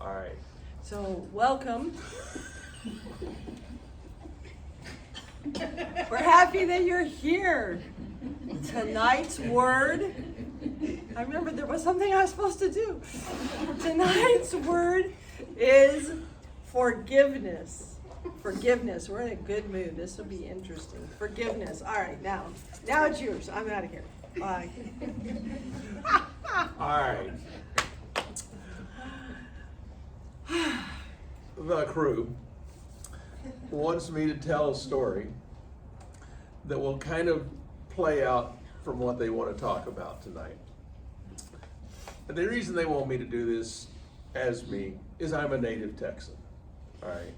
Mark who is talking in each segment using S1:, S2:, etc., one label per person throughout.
S1: All right.
S2: So, welcome. We're happy that you're here. Tonight's word, I remember there was something I was supposed to do. Tonight's word is forgiveness. Forgiveness. We're in a good mood. This will be interesting. Forgiveness. All right, now it's yours. I'm out of here. Bye.
S1: All right. The crew wants me to tell a story that will kind of play out from what they want to talk about tonight. And the reason they want me to do this as me is I'm a native Texan. All right.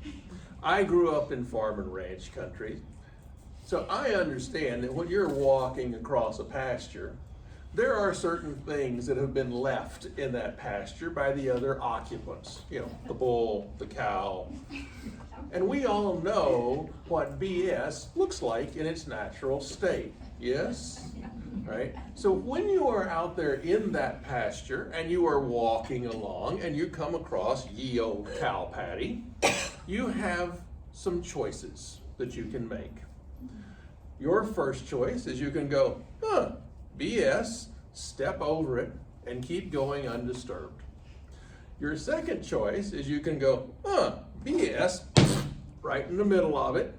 S1: I grew up in farm and ranch country, so I understand that when you're walking across a pasture, there are certain things that have been left in that pasture by the other occupants. You know, the bull, the cow. And we all know what BS looks like in its natural state. Yes? Right? So when you are out there in that pasture and you are walking along and you come across ye old cow patty, you have some choices that you can make. Your first choice is you can go, BS, step over it, and keep going undisturbed. Your second choice is you can go, BS, right in the middle of it,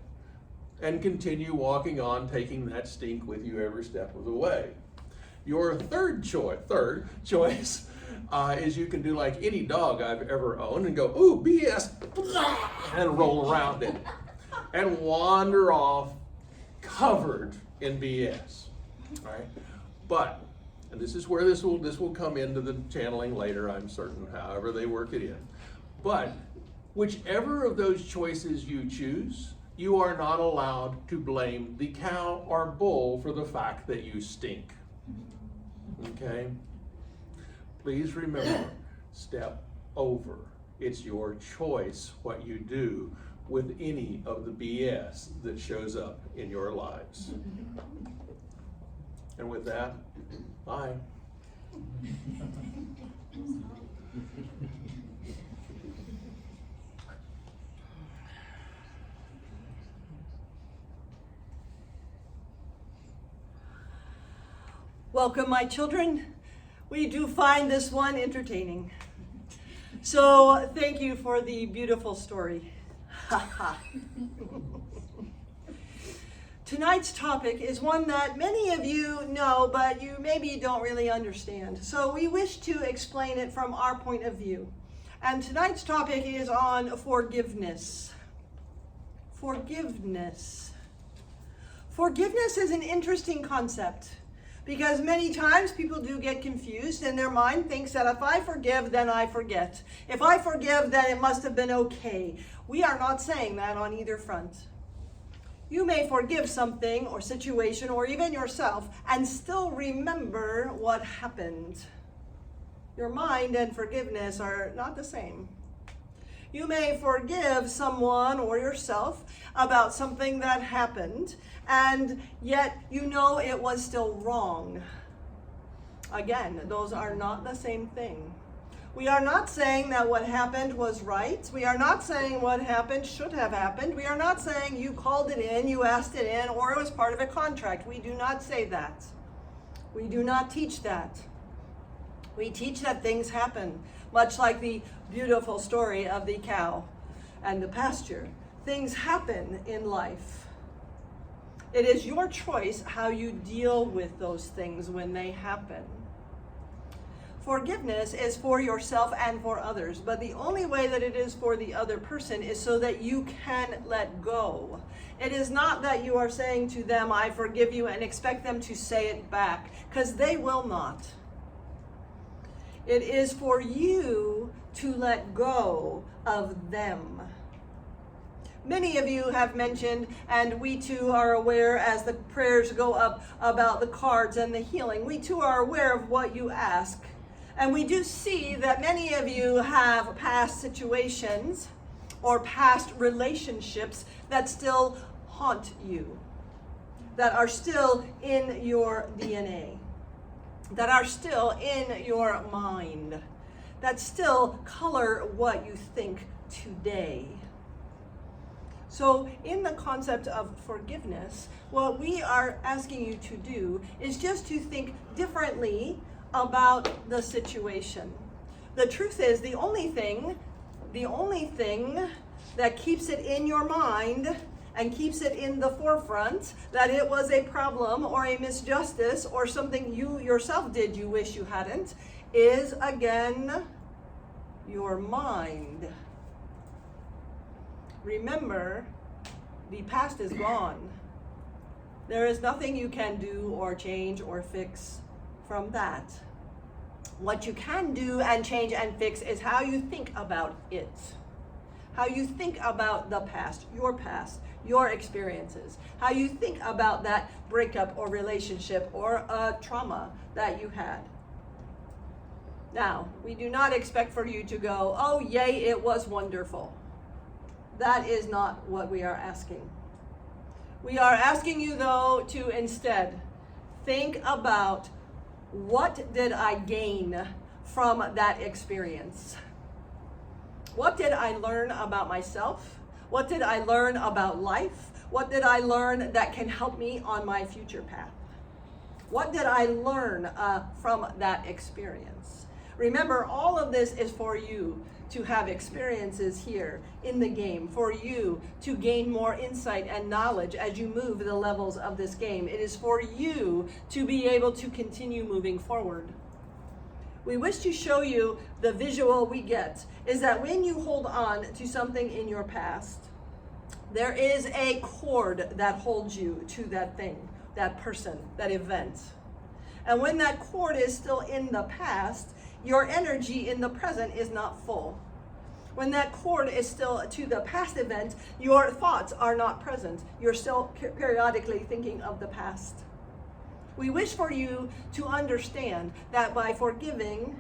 S1: and continue walking on, taking that stink with you every step of the way. Your third choice is you can do like any dog I've ever owned and go, ooh, BS, and roll around it, and wander off covered in BS, right? But, and this is where this will come into the channeling later, I'm certain, however they work it in. But whichever of those choices you choose, you are not allowed to blame the cow or bull for the fact that you stink. Okay? Please remember, step over. It's your choice what you do with any of the BS that shows up in your lives. And with that, bye.
S2: Welcome, my children. We do find this one entertaining. So thank you for the beautiful story. Tonight's topic is one that many of you know, but you maybe don't really understand. So we wish to explain it from our point of view. And tonight's topic is on forgiveness. Forgiveness. Forgiveness is an interesting concept, because many times people do get confused and their mind thinks that if I forgive, then I forget. If I forgive, then it must have been okay. We are not saying that on either front. You may forgive something or situation or even yourself and still remember what happened. Your mind and forgiveness are not the same. You may forgive someone or yourself about something that happened, and yet you know it was still wrong. Again, those are not the same thing. We are not saying that what happened was right. We are not saying what happened should have happened. We are not saying you called it in, you asked it in, or it was part of a contract. We do not say that. We do not teach that. We teach that things happen, much like the beautiful story of the cow and the pasture. Things happen in life. It is your choice how you deal with those things when they happen. Forgiveness is for yourself and for others, but the only way that it is for the other person is so that you can let go. It is not that you are saying to them, I forgive you, and expect them to say it back, because they will not. It is for you to let go of them. Many of you have mentioned, and we too are aware as the prayers go up about the cards and the healing, we too are aware of what you ask. And we do see that many of you have past situations or past relationships that still haunt you, that are still in your DNA, that are still in your mind, that still color what you think today. So in the concept of forgiveness, what we are asking you to do is just to think differently about the situation. The truth is, the only thing that keeps it in your mind and keeps it in the forefront that it was a problem or a misjustice or something you yourself did you wish you hadn't is, again, your mind. Remember, the past is gone. There is nothing you can do or change or fix from that. What you can do and change and fix is how you think about it. How you think about the past, your experiences. How you think about that breakup or relationship or a trauma that you had. Now, we do not expect for you to go, oh yay, it was wonderful. That is not what we are asking. We are asking you, though, to instead think about, what did I gain from that experience? What did I learn about myself? What did I learn about life? What did I learn that can help me on my future path? What did I learn from that experience? Remember, all of this is for you to have experiences here in the game, for you to gain more insight and knowledge as you move the levels of this game. It is for you to be able to continue moving forward. We wish to show you the visual we get is that when you hold on to something in your past, there is a cord that holds you to that thing, that person, that event. And when that cord is still in the past, your energy in the present is not full. When that cord is still to the past event, your thoughts are not present. You're still periodically thinking of the past. We wish for you to understand that by forgiving,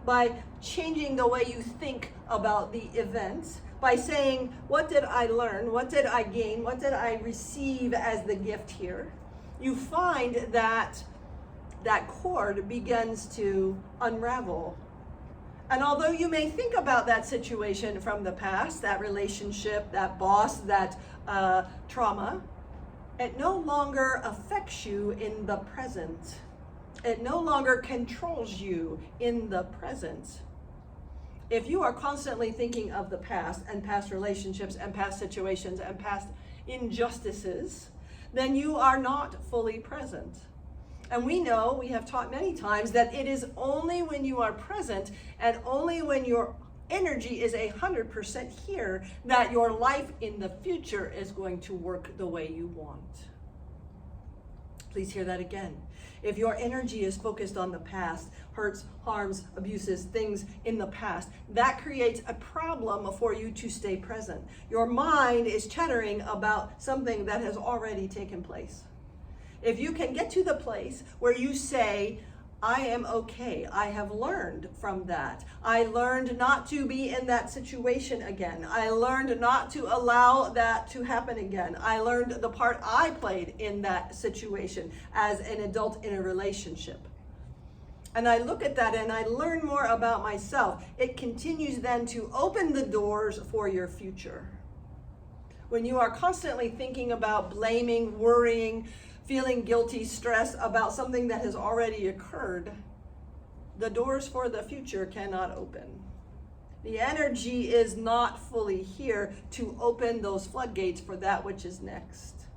S2: by changing the way you think about the events, by saying, what did I learn? What did I gain? What did I receive as the gift here? You find that that cord begins to unravel. And although you may think about that situation from the past, that relationship, that boss, that trauma, it no longer affects you in the present. It no longer controls you in the present. If you are constantly thinking of the past and past relationships and past situations and past injustices, then you are not fully present. And we know, we have taught many times, that it is only when you are present and only when your energy is 100% here that your life in the future is going to work the way you want. Please hear that again. If your energy is focused on the past, hurts, harms, abuses, things in the past, that creates a problem for you to stay present. Your mind is chattering about something that has already taken place. If you can get to the place where you say, I am okay, I have learned from that. I learned not to be in that situation again. I learned not to allow that to happen again. I learned the part I played in that situation as an adult in a relationship. And I look at that and I learn more about myself. It continues then to open the doors for your future. When you are constantly thinking about blaming, worrying, feeling guilty, stress about something that has already occurred, the doors for the future cannot open. The energy is not fully here to open those floodgates for that which is next.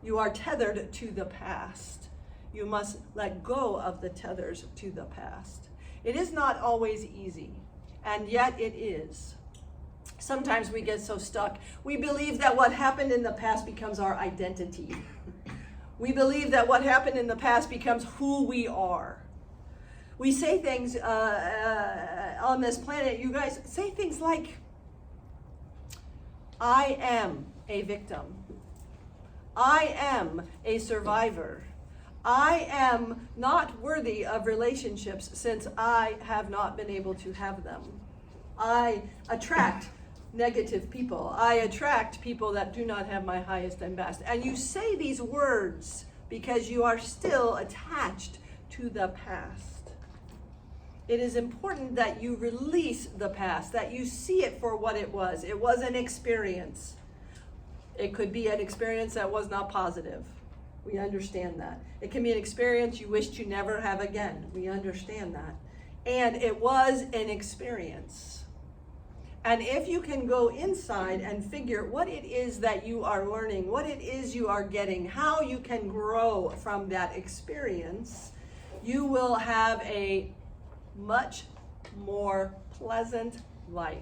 S2: You are tethered to the past. You must let go of the tethers to the past. It is not always easy, and yet it is. Sometimes we get so stuck. We believe that what happened in the past becomes our identity. We believe that what happened in the past becomes who we are. We say things on this planet, you guys say things like, I am a victim. I am a survivor. I am not worthy of relationships since I have not been able to have them. I attract negative people. I attract people that do not have my highest and best. And you say these words because you are still attached to the past. it is important that you release the past, that you see it for what it was. It was an experience. It could be an experience that was not positive. We understand that. It can be an experience you wished you never have again. We understand that. And it was an experience. And if you can go inside and figure what it is that you are learning, what it is you are getting, how you can grow from that experience, you will have a much more pleasant life.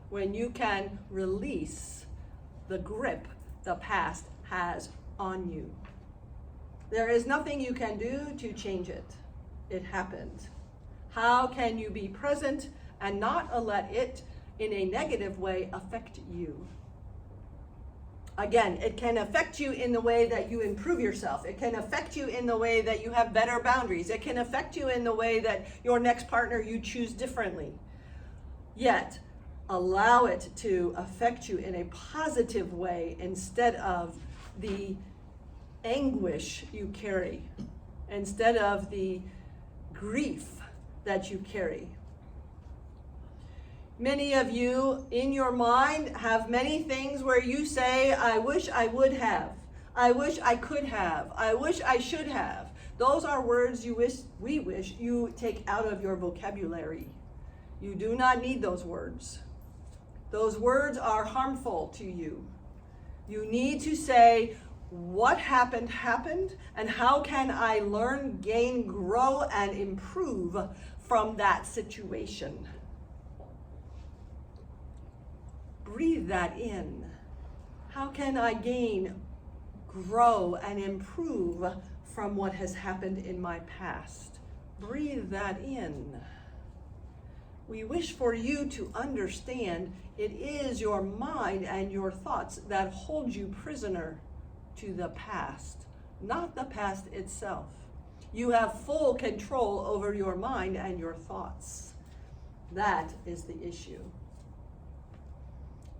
S2: When you can release the grip the past has on you. There is nothing you can do to change it. It happened. How can you be present and not let it, in a negative way, affect you? Again, it can affect you in the way that you improve yourself. It can affect you in the way that you have better boundaries. It can affect you in the way that your next partner you choose differently. Yet, allow it to affect you in a positive way instead of the anguish you carry, instead of the grief that you carry. Many of you in your mind have many things where you say, I wish I would have. I wish I could have. I wish I should have. Those are words we wish you take out of your vocabulary. You do not need those words. Those words are harmful to you. You need to say, what happened, and how can I learn, gain, grow, and improve from that situation? Breathe that in. How can I gain, grow, and improve from what has happened in my past? Breathe that in. We wish for you to understand it is your mind and your thoughts that hold you prisoner to the past, not the past itself. You have full control over your mind and your thoughts. That is the issue.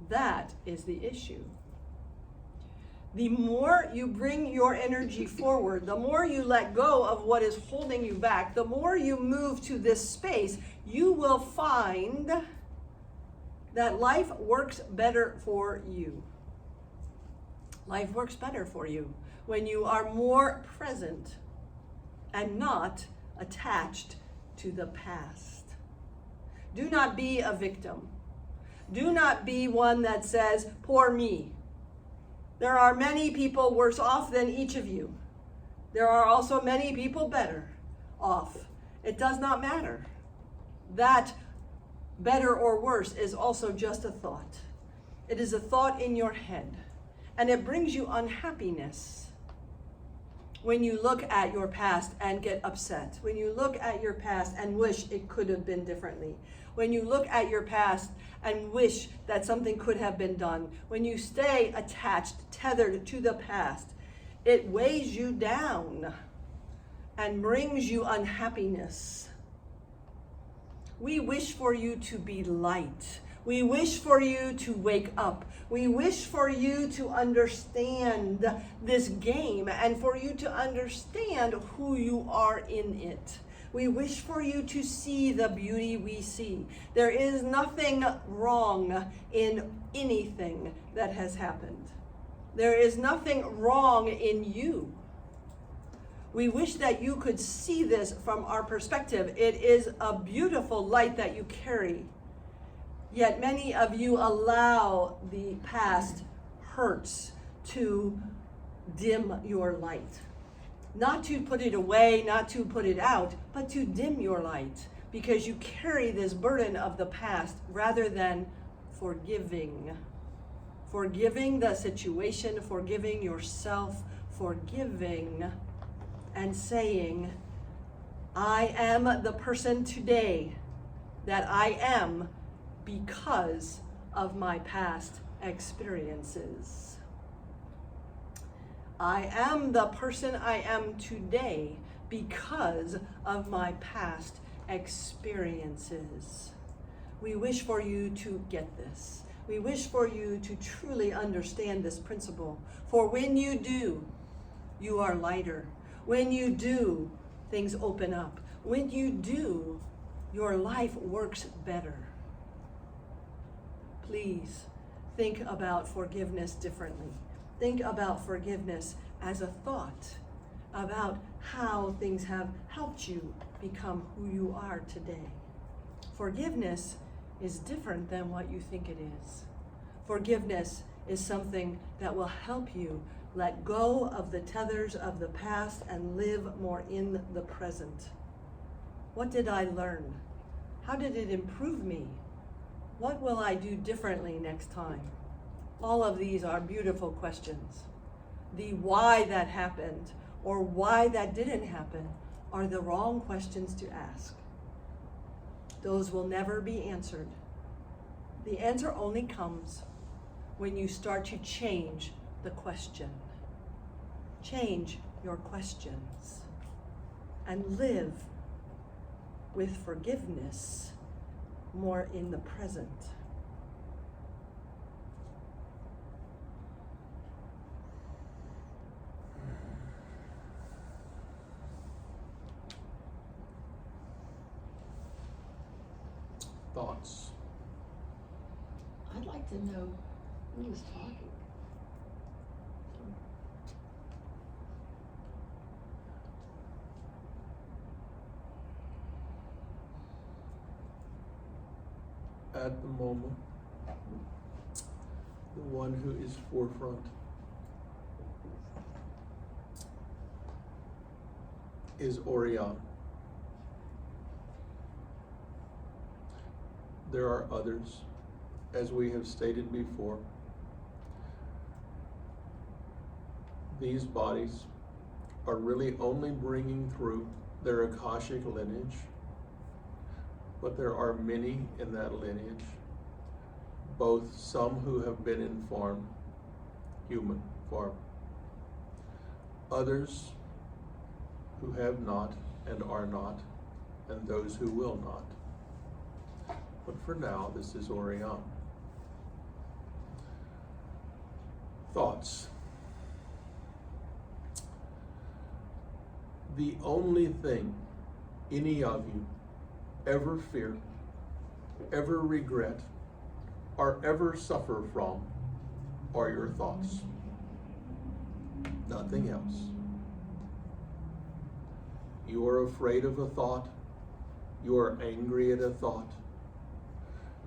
S2: That is the issue. The more you bring your energy forward, the more you let go of what is holding you back, the more you move to this space, you will find that life works better for you. Life works better for you when you are more present and not attached to the past. Do not be a victim. Do not be one that says, poor me. There are many people worse off than each of you. There are also many people better off. It does not matter. That better or worse is also just a thought. It is a thought in your head, and it brings you unhappiness when you look at your past and get upset, when you look at your past and wish it could have been differently, when you look at your past and wish that something could have been done, when you stay attached, tethered to the past, it weighs you down and brings you unhappiness. We wish for you to be light. We wish for you to wake up. We wish for you to understand this game and for you to understand who you are in it. We wish for you to see the beauty we see. There is nothing wrong in anything that has happened. There is nothing wrong in you. We wish that you could see this from our perspective. It is a beautiful light that you carry. Yet many of you allow the past hurts to dim your light. Not to put it away, not to put it out, but to dim your light because you carry this burden of the past rather than forgiving. Forgiving the situation, forgiving yourself, forgiving and saying, I am the person today that I am because of my past experiences. I am the person I am today because of my past experiences. We wish for you to get this. We wish for you to truly understand this principle. For when you do, you are lighter. When you do, things open up. When you do, your life works better. Please think about forgiveness differently. Think about forgiveness as a thought about how things have helped you become who you are today. Forgiveness is different than what you think it is. Forgiveness is something that will help you let go of the tethers of the past and live more in the present. What did I learn? How did it improve me? What will I do differently next time? All of these are beautiful questions. The why that happened or why that didn't happen are the wrong questions to ask. Those will never be answered. The answer only comes when you start to change the question. Change your questions and live with forgiveness more in the present.
S1: Thoughts?
S3: I'd like to know who was talking.
S1: At the moment, the one who is forefront is Orion. There are others, as we have stated before. These bodies are really only bringing through their Akashic lineage, but there are many in that lineage, both some who have been in form, human form, others who have not and are not, and those who will not. But for now, this is Orion. Thoughts. The only thing any of you ever fear, ever regret, or ever suffer from are your thoughts. Nothing else. You are afraid of a thought. You are angry at a thought.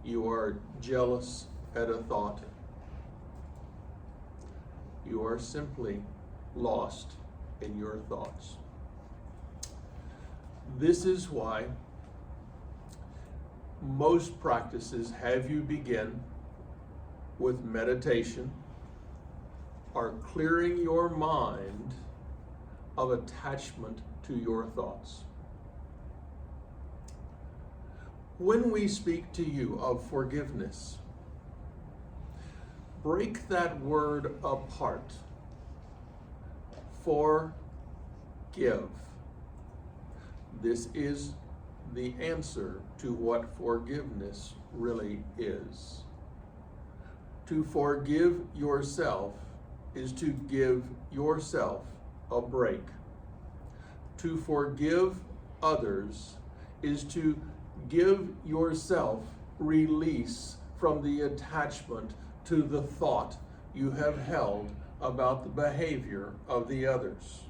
S1: You are jealous at a thought. You are simply lost in your thoughts. This is why most practices have you begin with meditation or clearing your mind of attachment to your thoughts. When we speak to you of forgiveness, break that word apart. Forgive. This is the answer to what forgiveness really is. To forgive yourself is to give yourself a break. To forgive others is to give yourself release from the attachment to the thought you have held about the behavior of the others.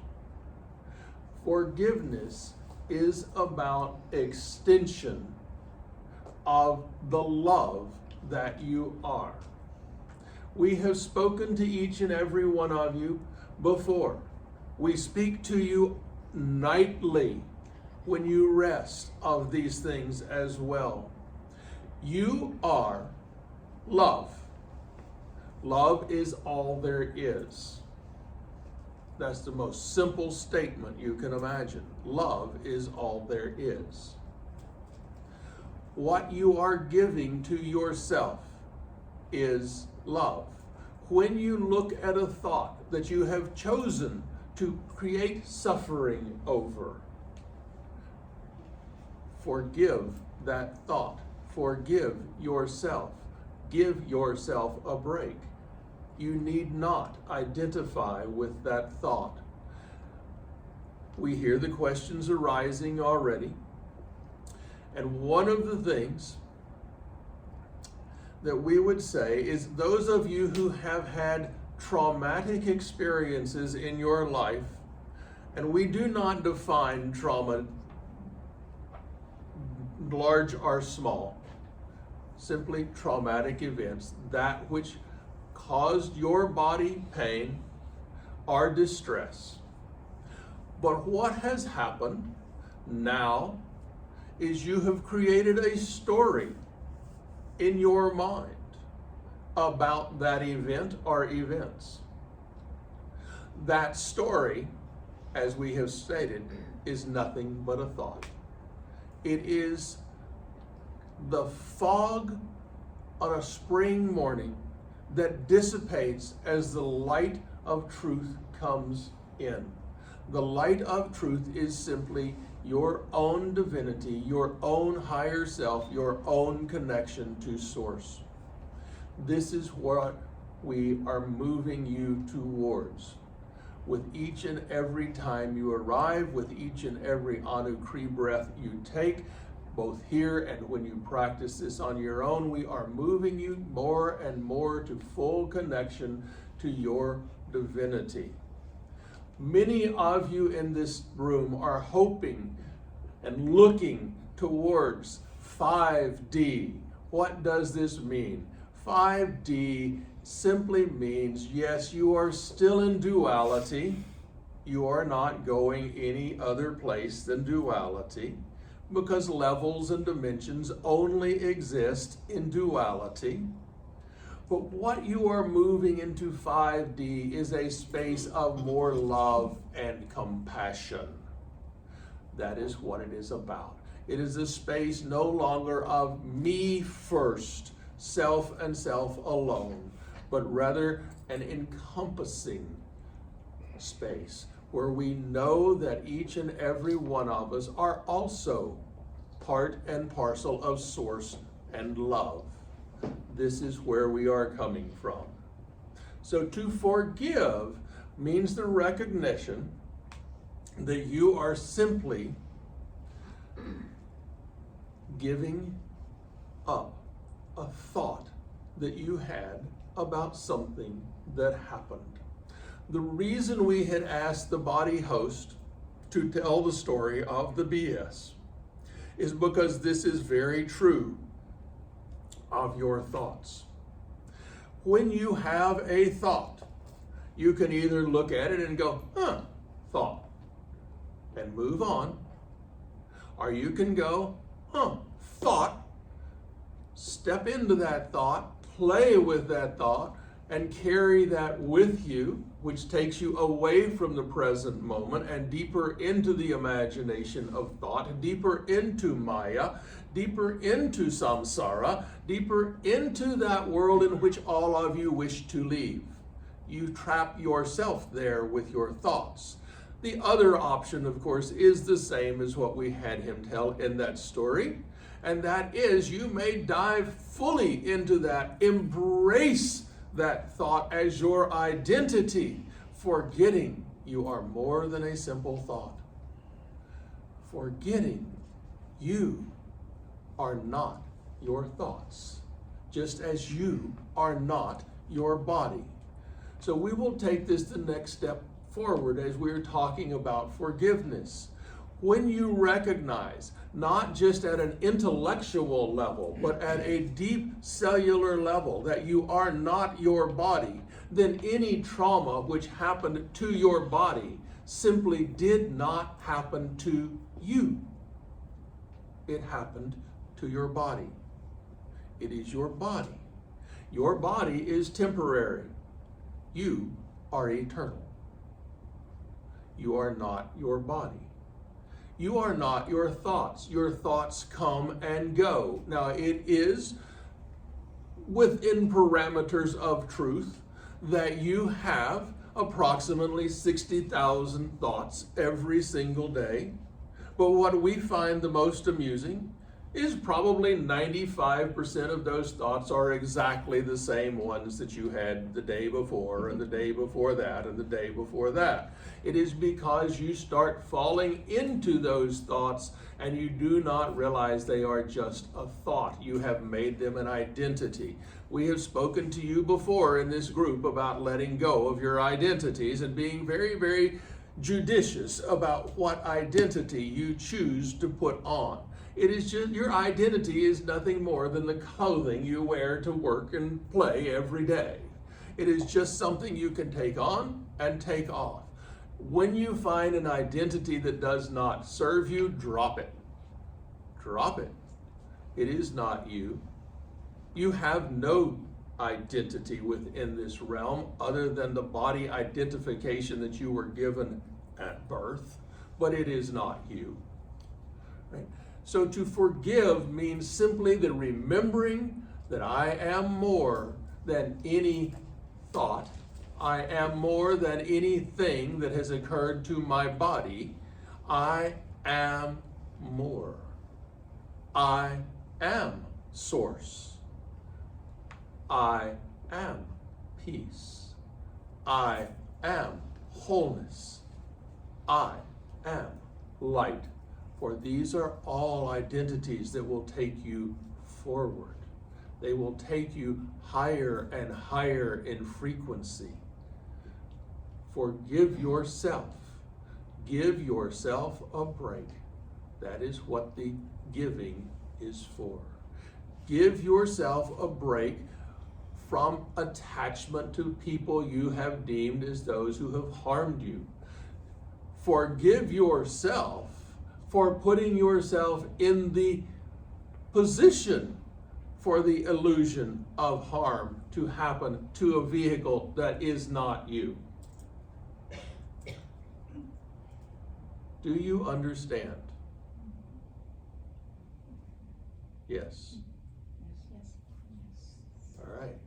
S1: Forgiveness is about extension of the love that you are. We have spoken to each and every one of you before. We speak to you nightly when you rest of these things as well. You are love. Love is all there is. That's the most simple statement you can imagine. Love is all there is. What you are giving to yourself is love. When you look at a thought that you have chosen to create suffering over, forgive that thought. Forgive yourself. Give yourself a break. You need not identify with that thought. We hear the questions arising already. And one of the things that we would say is those of you who have had traumatic experiences in your life, and we do not define trauma large or small, simply traumatic events, that which caused your body pain or distress. But what has happened now is you have created a story in your mind about that event or events. That story, as we have stated, is nothing but a thought. It is the fog on a spring morning that dissipates as the light of truth comes in. The light of truth is simply your own divinity, your own higher self, your own connection to Source. This is what we are moving you towards. With each and every time you arrive, with each and every Anukri breath you take, both here and when you practice this on your own, we are moving you more and more to full connection to your divinity. Many of you in this room are hoping and looking towards 5D. What does this mean? 5D simply means, yes, you are still in duality. You are not going any other place than duality, because levels and dimensions only exist in duality. But what you are moving into 5D is a space of more love and compassion. That is what it is about. It is a space no longer of me first, self and self alone, but rather an encompassing space where we know that each and every one of us are also part and parcel of Source and love. This is where we are coming from. So to forgive means the recognition that you are simply giving up a thought that you had about something that happened. The reason we had asked the body host to tell the story of the BS is because this is very true of your thoughts. When you have a thought, you can either look at it and go, thought, and move on, or you can go, thought, step into that thought, play with that thought, and carry that with you, which takes you away from the present moment and deeper into the imagination of thought, deeper into Maya, deeper into samsara, deeper into that world in which all of you wish to leave. You trap yourself there with your thoughts. The other option, of course, is the same as what we had him tell in that story, and that is you may dive fully into that, embrace that thought as your identity, forgetting you are more than a simple thought. Forgetting you are not your thoughts, just as you are not your body. So we will take this the next step forward as we're talking about forgiveness. When you recognize, not just at an intellectual level, but at a deep cellular level, that you are not your body, then any trauma which happened to your body simply did not happen to you. It happened to your body. It is your body. Your body is temporary. You are eternal. You are not your body. You are not your thoughts. Your thoughts come and go. Now, it is within parameters of truth that you have approximately 60,000 thoughts every single day. But what we find the most amusing is probably 95% of those thoughts are exactly the same ones that you had the day before and the day before that and the day before that. It is because you start falling into those thoughts and you do not realize they are just a thought. You have made them an identity. We have spoken to you before in this group about letting go of your identities and being very, very judicious about what identity you choose to put on. It is just, your identity is nothing more than the clothing you wear to work and play every day. It is just something you can take on and take off. When you find an identity that does not serve you, drop it. Drop it. It is not you. You have no identity within this realm other than the body identification that you were given at birth, but it is not you. Right? So to forgive means simply the remembering that I am more than any thought. I am more than anything that has occurred to my body. I am more. I am source. I am peace. I am wholeness. I am light. For these are all identities that will take you forward. They will take you higher and higher in frequency. Forgive yourself. Give yourself a break. That is what the giving is for. Give yourself a break from attachment to people you have deemed as those who have harmed you. Forgive yourself for putting yourself in the position for the illusion of harm to happen to a vehicle that is not you. Do you understand? Yes. All right.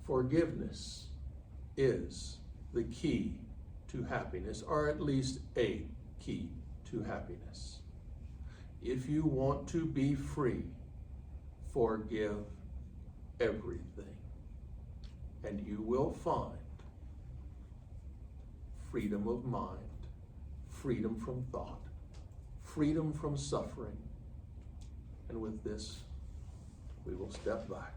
S1: Forgiveness is the key to happiness, or at least a key to happiness. If you want to be free, forgive everything, and you will find freedom of mind, freedom from thought, freedom from suffering. And with this, we will step back.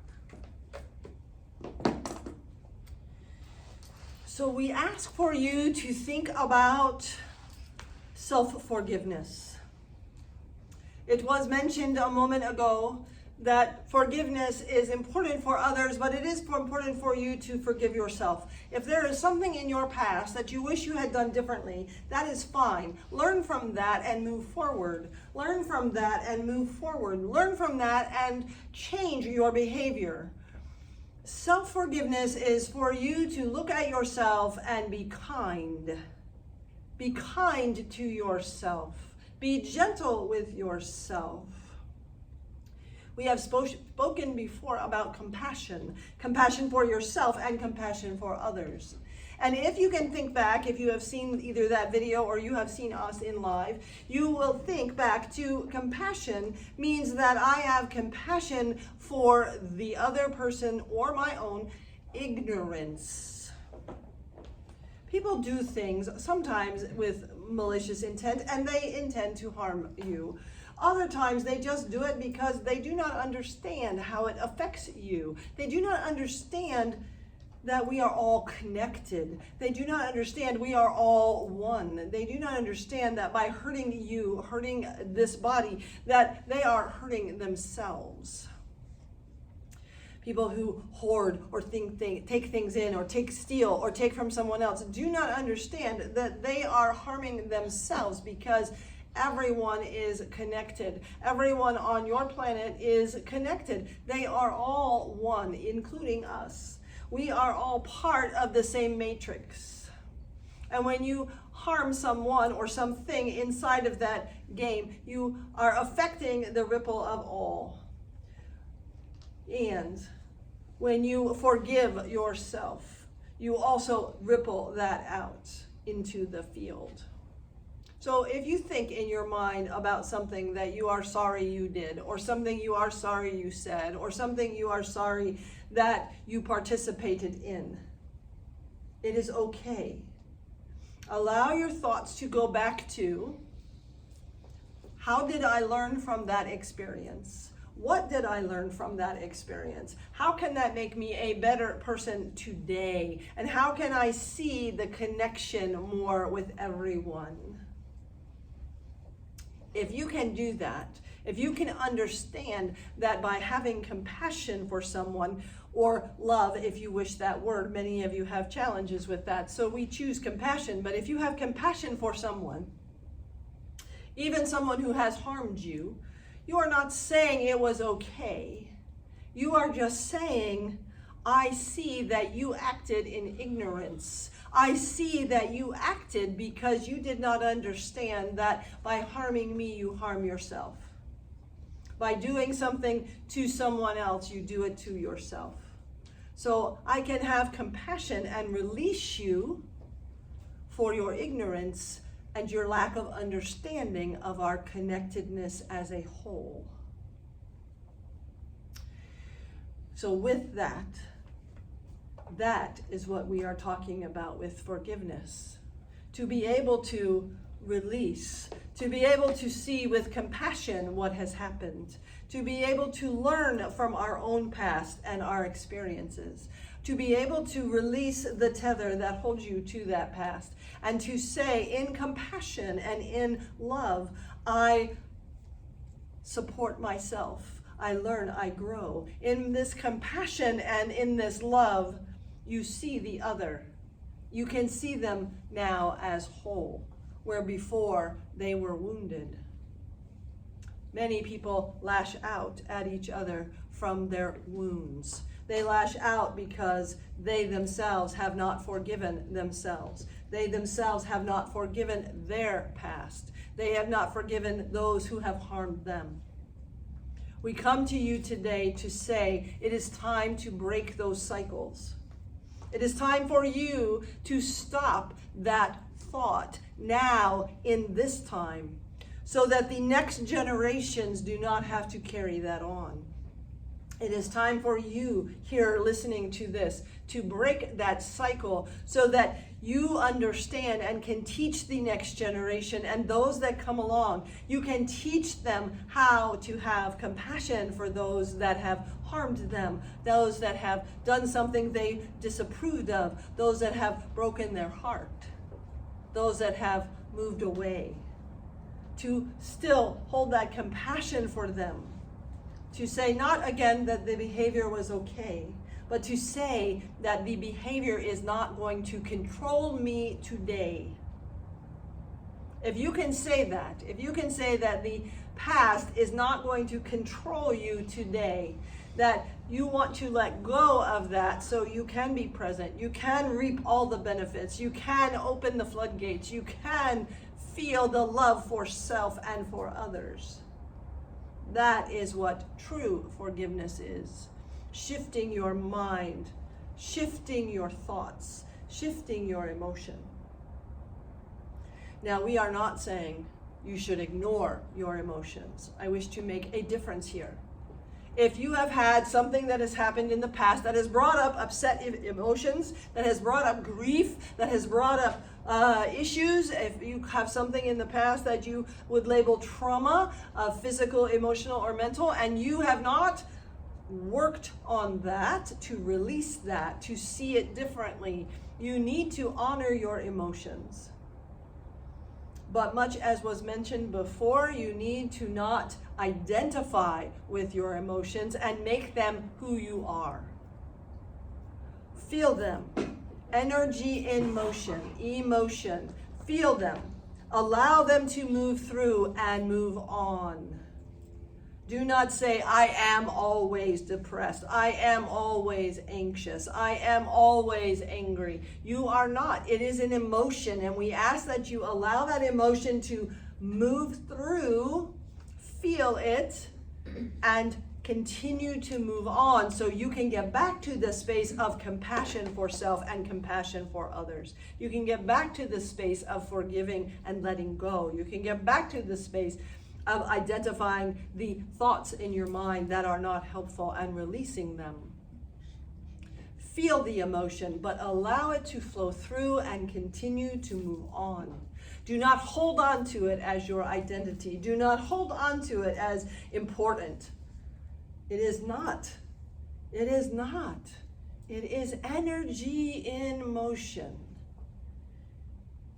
S2: So we ask for you to think about self-forgiveness. It was mentioned a moment ago that forgiveness is important for others, but it is important for you to forgive yourself. If there is something in your past that you wish you had done differently, that is fine. Learn from that and move forward. Learn from that and move forward. Learn from that and change your behavior. Self-forgiveness is for you to look at yourself and be kind. Be kind to yourself. Be gentle with yourself. We have spoken before about compassion. Compassion for yourself and compassion for others. And if you can think back, if you have seen either that video or you have seen us in live, you will think back to compassion means that I have compassion for the other person or my own ignorance. People do things sometimes with malicious intent, and they intend to harm you. Other times they just do it because they do not understand how it affects you. They do not understand that we are all connected. They do not understand we are all one. They do not understand that by hurting you, hurting this body, that they are hurting themselves. People who hoard or take things in or steal or take from someone else do not understand that they are harming themselves, because everyone is connected. Everyone on your planet is connected. They are all one, including us. We are all part of the same matrix. And when you harm someone or something inside of that game, you are affecting the ripple of all. And when you forgive yourself, you also ripple that out into the field. So if you think in your mind about something that you are sorry you did, or something you are sorry you said, or something you are sorry that you participated in, it is okay. Allow your thoughts to go back to, how did I learn from that experience? What did I learn from that experience? How can that make me a better person today? And how can I see the connection more with everyone? If you can do that, if you can understand that by having compassion for someone, or love, if you wish that word, many of you have challenges with that, so we choose compassion. But if you have compassion for someone, even someone who has harmed you, you are not saying it was okay. You are just saying, I see that you acted in ignorance. I see that you acted because you did not understand that by harming me, you harm yourself. By doing something to someone else, you do it to yourself. So I can have compassion and release you for your ignorance and your lack of understanding of our connectedness as a whole. So with that is what we are talking about with forgiveness. To be able to release, to be able to see with compassion what has happened, to be able to learn from our own past and our experiences, to be able to release the tether that holds you to that past, and to say in compassion and in love, I support myself, I learn, I grow. In this compassion and in this love, you see the other. You can see them now as whole, where before they were wounded. Many people lash out at each other from their wounds. They lash out because they themselves have not forgiven themselves. They themselves have not forgiven their past. They have not forgiven those who have harmed them. We come to you today to say it is time to break those cycles. It is time for you to stop that thought now in this time, so that the next generations do not have to carry that on. It is time for you here listening to this to break that cycle so that you understand and can teach the next generation and those that come along. You can teach them how to have compassion for those that have harmed them, those that have done something they disapproved of, those that have broken their heart, those that have moved away. To still hold that compassion for them. To say not again that the behavior was okay, but to say that the behavior is not going to control me today. If you can say that, if you can say that the past is not going to control you today, that you want to let go of that so you can be present, you can reap all the benefits, you can open the floodgates, you can feel the love for self and for others. That is what true forgiveness is. Shifting your mind, shifting your thoughts, shifting your emotion. Now, we are not saying you should ignore your emotions. I wish to make a difference here. If you have had something that has happened in the past that has brought up upset emotions, that has brought up grief, that has brought up issues, if you have something in the past that you would label trauma, physical, emotional, or mental, and you have not worked on that, to release that, to see it differently, you need to honor your emotions. But much as was mentioned before, you need to not identify with your emotions and make them who you are. Feel them. Energy in motion, emotion. Feel them. Allow them to move through and move on. Do not say, I am always depressed. I am always anxious. I am always angry. You are not. It is an emotion, and we ask that you allow that emotion to move through, feel it, and Continue to move on so you can get back to the space of compassion for self and compassion for others. You can get back to the space of forgiving and letting go. You can get back to the space of identifying the thoughts in your mind that are not helpful and releasing them. Feel the emotion, but allow it to flow through and continue to move on. Do not hold on to it as your identity. Do not hold on to it as important. It is not. It is not. It is energy in motion.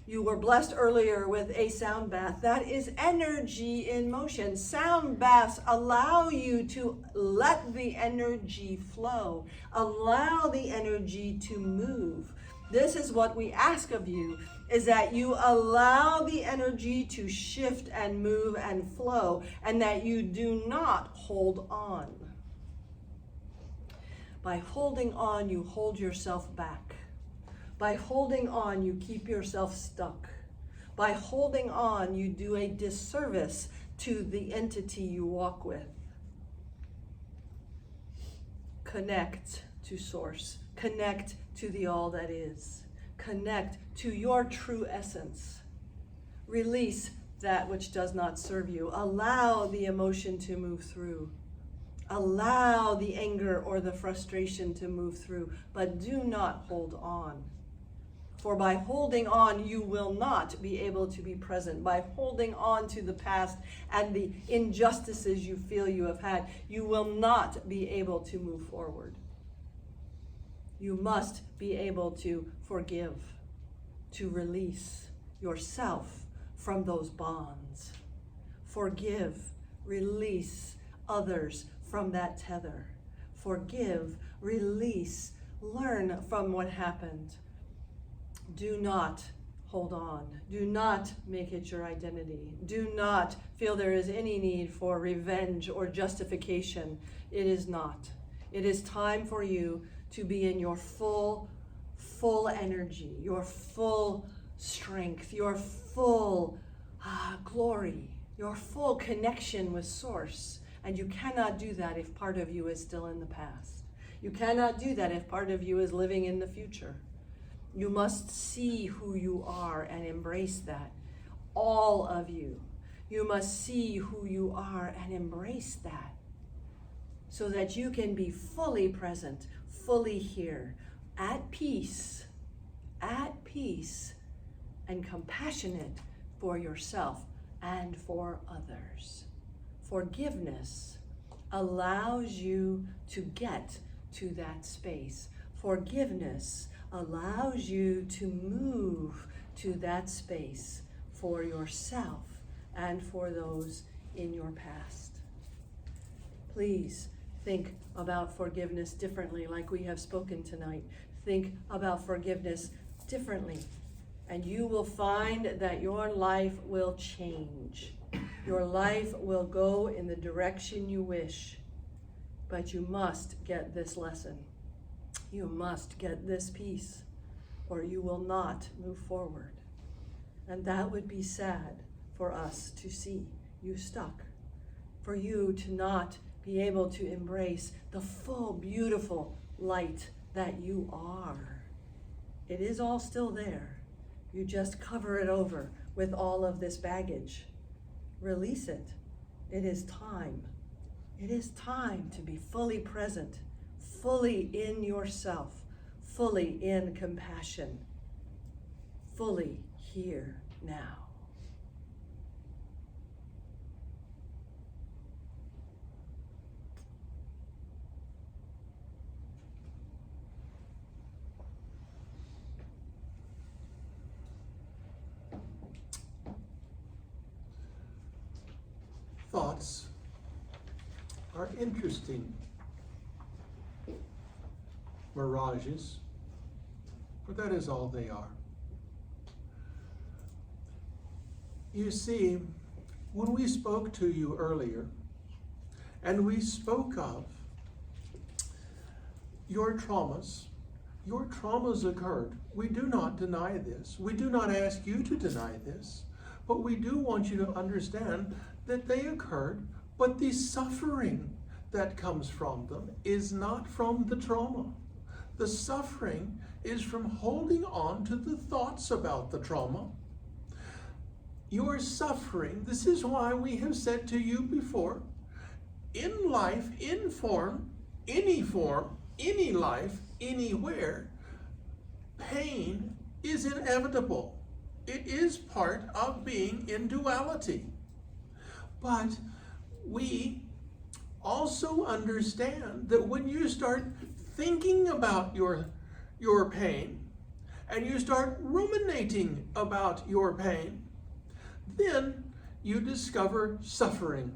S2: You were blessed earlier with a sound bath. That is energy in motion. Sound baths allow you to let the energy flow, allow the energy to move. This is what we ask of you, is that you allow the energy to shift and move and flow, and that you do not hold on. By holding on, you hold yourself back. By holding on, you keep yourself stuck. By holding on, you do a disservice to the entity you walk with. Connect to Source. Connect to the all that is. Connect to your true essence. Release that which does not serve you. Allow the emotion to move through. Allow the anger or the frustration to move through, but do not hold on. For by holding on, you will not be able to be present. By holding on to the past and the injustices you feel you have had, you will not be able to move forward. You must be able to forgive, to release yourself from those bonds. Forgive, release others from that tether. Forgive, release, learn from what happened. Do not hold on. Do not make it your identity. Do not feel there is any need for revenge or justification. It is not. It is time for you to be in your full energy, your full strength, your full glory, your full connection with Source. And you cannot do that if part of you is still in the past. You cannot do that if part of you is living in the future. You must see who you are and embrace that. All of you. You must see who you are and embrace that, so that you can be fully present, fully here, at peace, and compassionate for yourself and for others. Forgiveness allows you to get to that space. Forgiveness allows you to move to that space for yourself and for those in your past. Please think about forgiveness differently, like we have spoken tonight. Think about forgiveness differently, and you will find that your life will change. Your life will go in the direction you wish, but you must get this lesson. You must get this piece, or you will not move forward. And that would be sad for us to see you stuck, for you to not be able to embrace the full, beautiful light that you are. It is all still there. You just cover it over with all of this baggage. Release it. It is time. It is time to be fully present, fully in yourself, fully in compassion, fully here now.
S1: Thoughts are interesting mirages, but that is all they are. You see, when we spoke to you earlier, and we spoke of your traumas occurred. We do not deny this. We do not ask you to deny this, but we do want you to understand that they occurred, but the suffering that comes from them is not from the trauma. The suffering is from holding on to the thoughts about the trauma. Your suffering, this is why we have said to you before, in life, in form, any life, anywhere, pain is inevitable. It is part of being in duality. But we also understand that when you start thinking about your pain and you start ruminating about your pain, then you discover suffering.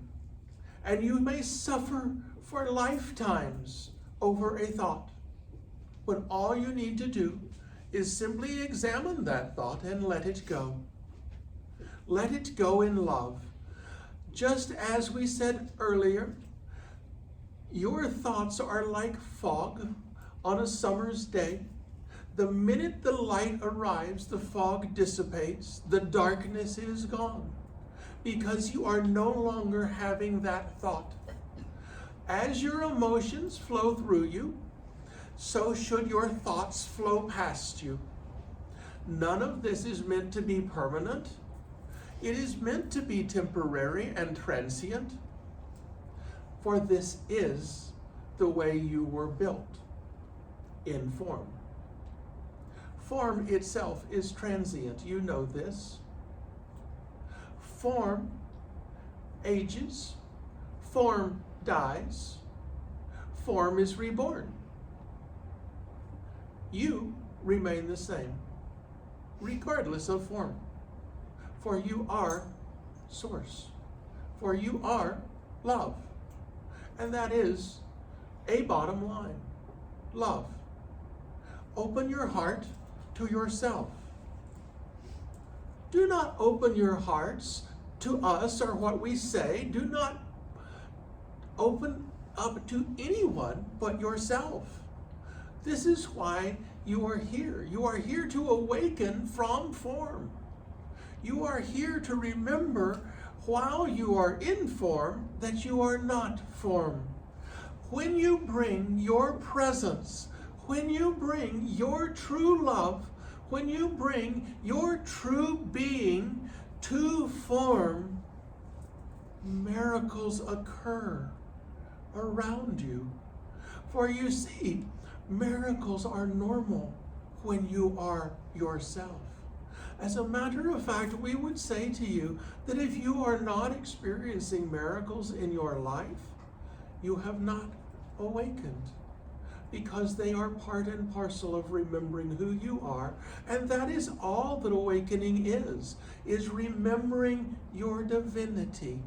S1: And you may suffer for lifetimes over a thought, when all you need to do is simply examine that thought and let it go. Let it go in love. Just as we said earlier, your thoughts are like fog on a summer's day. The minute the light arrives, the fog dissipates, the darkness is gone, because you are no longer having that thought. As your emotions flow through you, so should your thoughts flow past you. None of this is meant to be permanent. It is meant to be temporary and transient. For this is the way you were built, in form. Form itself is transient. You know this. Form ages. Form dies. Form is reborn. You remain the same, regardless of form. For you are source. For you are love. And that is a bottom line. Love. Open your heart to yourself. Do not open your hearts to us or what we say. Do not open up to anyone but yourself. This is why you are here. You are here to awaken from form. You are here to remember, while you are in form, that you are not form. When you bring your presence, when you bring your true love, when you bring your true being to form, miracles occur around you. For you see, miracles are normal when you are yourself. As a matter of fact, we would say to you that if you are not experiencing miracles in your life, you have not awakened, because they are part and parcel of remembering who you are. And that is all that awakening is remembering your divinity.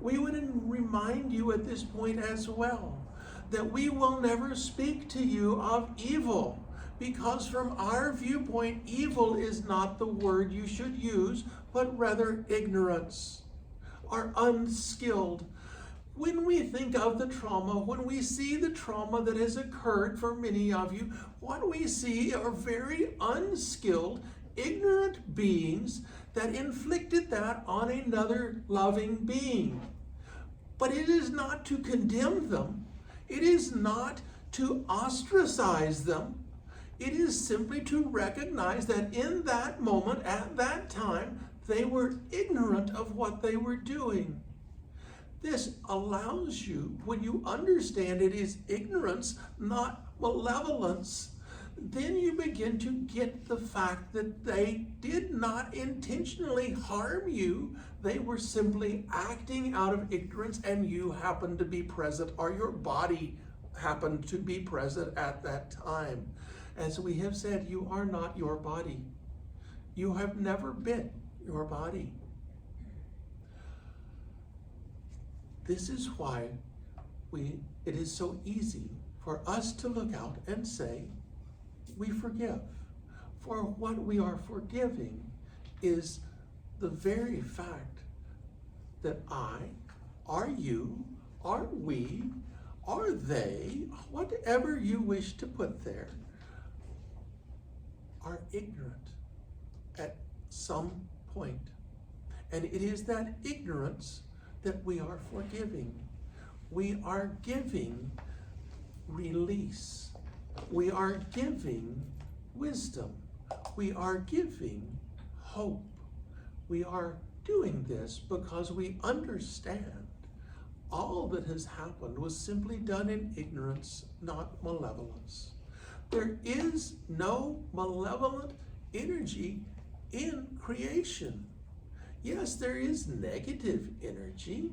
S1: We would remind you at this point as well that we will never speak to you of evil, because from our viewpoint, evil is not the word you should use, but rather ignorance or unskilled. When we think of the trauma, when we see the trauma that has occurred for many of you, what we see are very unskilled, ignorant beings that inflicted that on another loving being. But it is not to condemn them. It is not to ostracize them. It is simply to recognize that in that moment, at that time, they were ignorant of what they were doing. This allows you, when you understand it is ignorance, not malevolence, then you begin to get the fact that they did not intentionally harm you. They were simply acting out of ignorance, and you happened to be present, or your body happened to be present at that time. As we have said, you are not your body. You have never been your body. This is why it is so easy for us to look out and say, we forgive. For what we are forgiving is the very fact that I, are you, are we, are they, whatever you wish to put there, are ignorant at some point. And it is that ignorance that we are forgiving. We are giving release. We are giving wisdom. We are giving hope. We are doing this because we understand all that has happened was simply done in ignorance, not malevolence. There is no malevolent energy in creation. Yes, there is negative energy.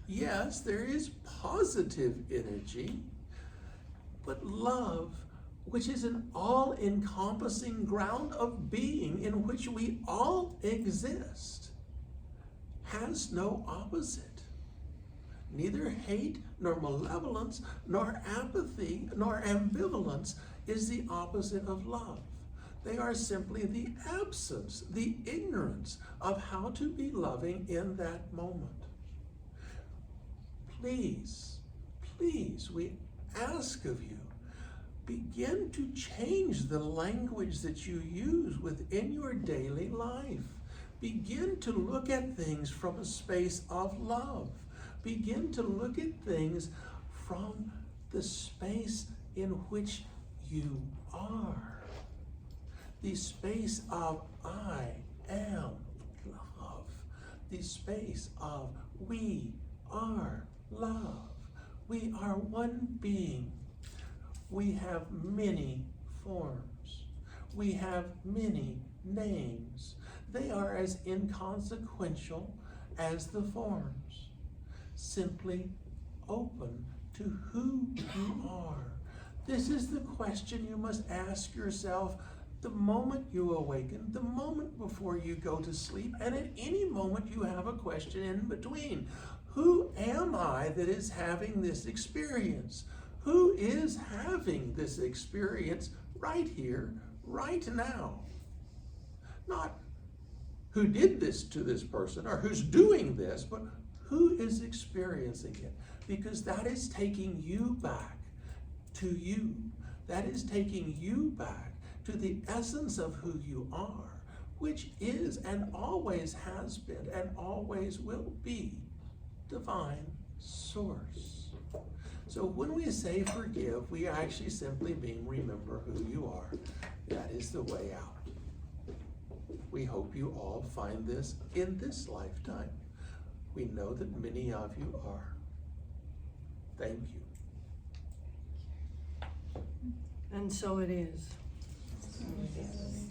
S1: Yes, there is positive energy. But love, which is an all-encompassing ground of being in which we all exist, has no opposite. Neither hate, nor malevolence, nor apathy, nor ambivalence is the opposite of love. They are simply the absence, the ignorance of how to be loving in that moment. Please, please, we ask of you, begin to change the language that you use within your daily life. Begin to look at things from a space of love. Begin to look at things from the space in which you are. The space of I am love. The space of we are love. We are one being. We have many forms. We have many names. They are as inconsequential as the forms. Simply open to who you are. This is the question you must ask yourself the moment you awaken, the moment before you go to sleep, and at any moment you have a question in between. Who am I that is having this experience? Who is having this experience right here, right now? Not who did this to this person or who's doing this, but who is experiencing it? Because that is taking you back to you. That is taking you back to the essence of who you are, which is and always has been and always will be divine source. So when we say forgive, we actually simply mean remember who you are. That is the way out. We hope you all find this in this lifetime. We know that many of you are. Thank you.
S2: And so it is.
S3: Yes.